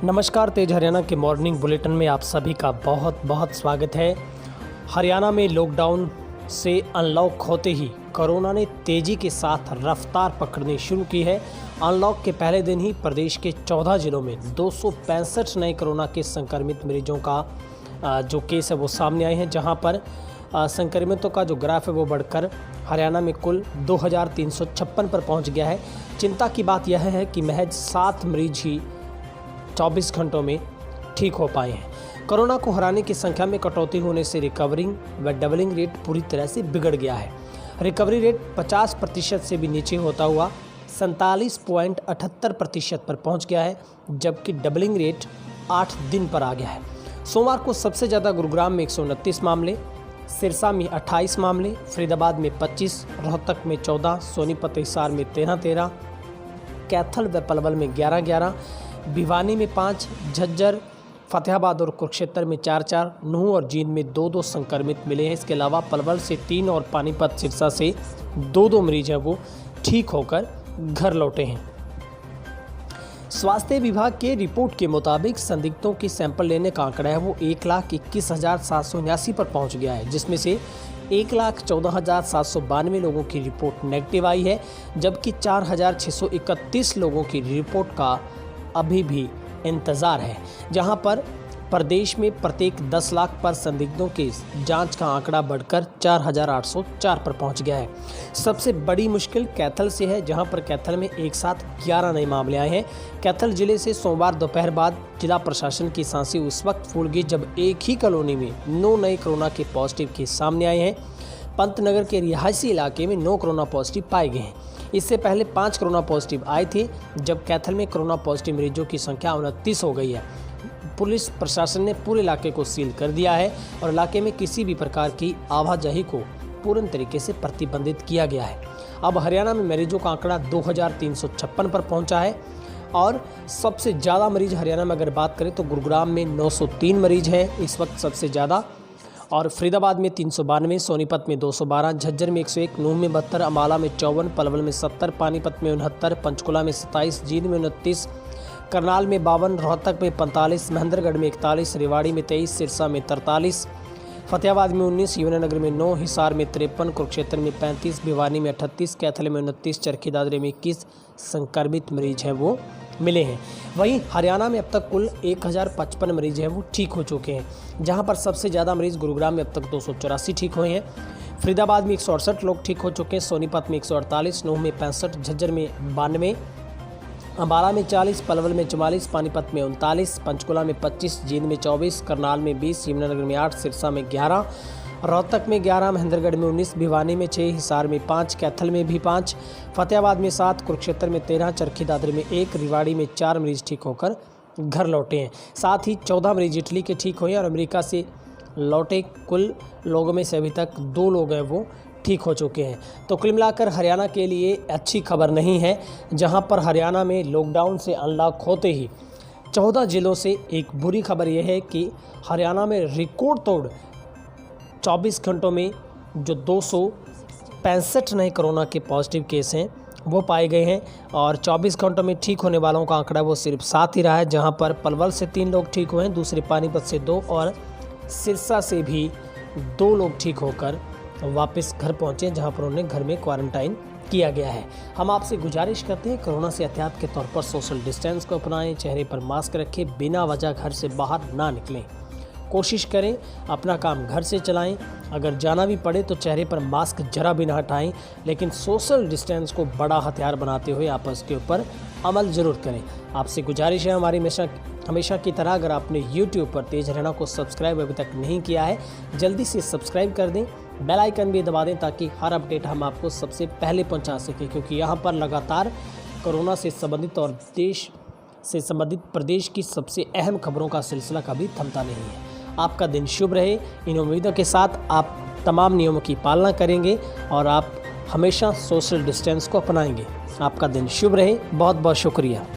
नमस्कार, तेज हरियाणा के morning bulletin में आप सभी का बहुत बहुत स्वागत है। हरियाणा में लॉकडाउन से अनलॉक होते ही कोरोना ने तेज़ी के साथ रफ्तार पकड़नी शुरू की है। अनलॉक के पहले दिन ही प्रदेश के 14 जिलों में 265 नए कोरोना के संक्रमित मरीजों का जो केस है वो सामने आए हैं, जहां पर संक्रमितों का जो ग्राफ है वो बढ़कर हरियाणा में कुल 2356 पर पहुंच गया है। चिंता की बात यह है कि महज 7 मरीज ही 24 घंटों में ठीक हो पाए हैं। कोरोना को हराने की संख्या में कटौती होने से रिकवरिंग व डबलिंग रेट पूरी तरह से बिगड़ गया है। रिकवरी रेट 50% से भी नीचे होता हुआ 47.78% पर पहुंच गया है, जबकि डबलिंग रेट 8 दिन पर आ गया है। सोमवार को सबसे ज़्यादा गुरुग्राम में 129 मामले, सिरसा में 28 मामले, फरीदाबाद में 25, रोहतक में 14, सोनीपत हिसार में 13, कैथल व पलवल में 11, भिवानी में 5, झज्जर, फतेहाबाद और कुरुक्षेत्र में 4, नूंह और जींद में 2 संक्रमित मिले हैं। इसके अलावा पलवल से 3 और पानीपत सिरसा से 2 मरीज हैं वो ठीक होकर घर लौटे हैं। स्वास्थ्य विभाग के रिपोर्ट के मुताबिक संदिग्धों की सैंपल लेने का आंकड़ा है वो 1,21,779 पर पहुंच गया है, जिसमें से 1,14,792 लोगों की रिपोर्ट नेगेटिव आई है, जबकि 4,631 लोगों की रिपोर्ट का अभी भी इंतज़ार है। जहां पर प्रदेश में प्रत्येक 10 लाख पर संदिग्धों के जांच का आंकड़ा बढ़कर 4,804 पर पहुंच गया है। सबसे बड़ी मुश्किल कैथल से है, जहां पर कैथल में एक साथ 11 नए मामले आए हैं। कैथल जिले से सोमवार दोपहर बाद जिला प्रशासन की सांसें उस वक्त फूल गई जब एक ही कॉलोनी में 9 नए कोरोना के पॉजिटिव केस सामने आए हैं। पंतनगर के रिहायशी इलाके में 9 कोरोना पॉजिटिव पाए गए हैं। इससे पहले 5 कोरोना पॉजिटिव आए थे, जब कैथल में कोरोना पॉजिटिव मरीजों की संख्या 29 हो गई है। पुलिस प्रशासन ने पूरे इलाके को सील कर दिया है और इलाके में किसी भी प्रकार की आवाजाही को पूर्ण तरीके से प्रतिबंधित किया गया है। अब हरियाणा में मरीजों का आंकड़ा 2,356 पर पहुंचा है और सबसे ज़्यादा मरीज हरियाणा में अगर बात करें तो गुरुग्राम में 903 मरीज हैं इस वक्त सबसे ज़्यादा, और फरीदाबाद में 392, सोनीपत में 212, झज्जर में 101, नूंह में 72, अम्बाला में 54, पलवल में 70, पानीपत में 69, पंचकुला में 27, जींद में 29, करनाल में 52, रोहतक में 45, महेंद्रगढ़ में 41, रेवाड़ी में 23, सिरसा में 43, फतेहाबाद में 19, यमुनानगर में 9, हिसार में 53, कुरुक्षेत्र में 35, भिवानी में 38, कैथल में 29, चरखी दादरी में 21 संक्रमित मरीज हैं वो मिले हैं। वहीं हरियाणा में अब तक कुल 1,055 मरीज हैं वो ठीक हो चुके हैं, जहां पर सबसे ज़्यादा मरीज गुरुग्राम में अब तक 284 ठीक हुए हैं। फरीदाबाद में 168 लोग ठीक हो चुके हैं, सोनीपत में 148, नूंह में 65, झज्जर में 92, अम्बाला में 40, पलवल में 44, पानीपत में 39, पंचकुला में 25, जींद में 24, करनाल में 20, यमुनानगर में 8, सिरसा में 11, रोहतक में 11, महेंद्रगढ़ में 19, भिवानी में 6, हिसार में 5, कैथल में भी 5, फतेहाबाद में 7, कुरुक्षेत्र में 13, चरखी दादरी में 1, रेवाड़ी में 4 मरीज ठीक होकर घर लौटे हैं। साथ ही 14 मरीज इटली के ठीक हुए हैं और अमेरिका से लौटे कुल लोगों में से अभी तक 2 लोग हैं वो ठीक हो चुके हैं। तो कुल मिलाकर हरियाणा के लिए अच्छी खबर नहीं है, जहां पर हरियाणा में लॉकडाउन से अनलॉक होते ही 14 जिलों से एक बुरी खबर यह है कि हरियाणा में रिकॉर्ड तोड़ 24 घंटों में जो 265 नए कोरोना के पॉजिटिव केस हैं वो पाए गए हैं और 24 घंटों में ठीक होने वालों का आंकड़ा वो सिर्फ 7 ही रहा है, जहां पर पलवल से 3 लोग ठीक हुए हैं, दूसरे पानीपत से 2 और सिरसा से भी 2 लोग ठीक होकर वापस घर पहुंचे, जहां पर उन्हें घर में क्वारंटाइन किया गया है। हम आपसे गुजारिश करते हैं कोरोना से एहतियात के तौर पर सोशल डिस्टेंस को अपनाएं, चेहरे पर मास्क रखें, बिना वजह घर से बाहर ना निकलें, कोशिश करें अपना काम घर से चलाएं, अगर जाना भी पड़े तो चेहरे पर मास्क जरा भी ना हटाएं, लेकिन सोशल डिस्टेंस को बड़ा हथियार बनाते हुए आप इसके ऊपर अमल ज़रूर करें। आपसे गुजारिश है हमारी हमेशा की तरह, अगर आपने YouTube पर तेज हरियाणा को सब्सक्राइब अभी तक नहीं किया है, जल्दी से सब्सक्राइब कर दें, बेल आइकन भी दबा दें ताकि हर अपडेट हम आपको सबसे पहले पहुंचा सकें, क्योंकि यहाँ पर लगातार कोरोना से संबंधित और देश से संबंधित प्रदेश की सबसे अहम खबरों का सिलसिला कभी थमता नहीं है। आपका दिन शुभ रहे, इन उम्मीदों के साथ आप तमाम नियमों की पालना करेंगे और आप हमेशा सोशल डिस्टेंस को अपनाएंगे। आपका दिन शुभ रहे, बहुत बहुत शुक्रिया।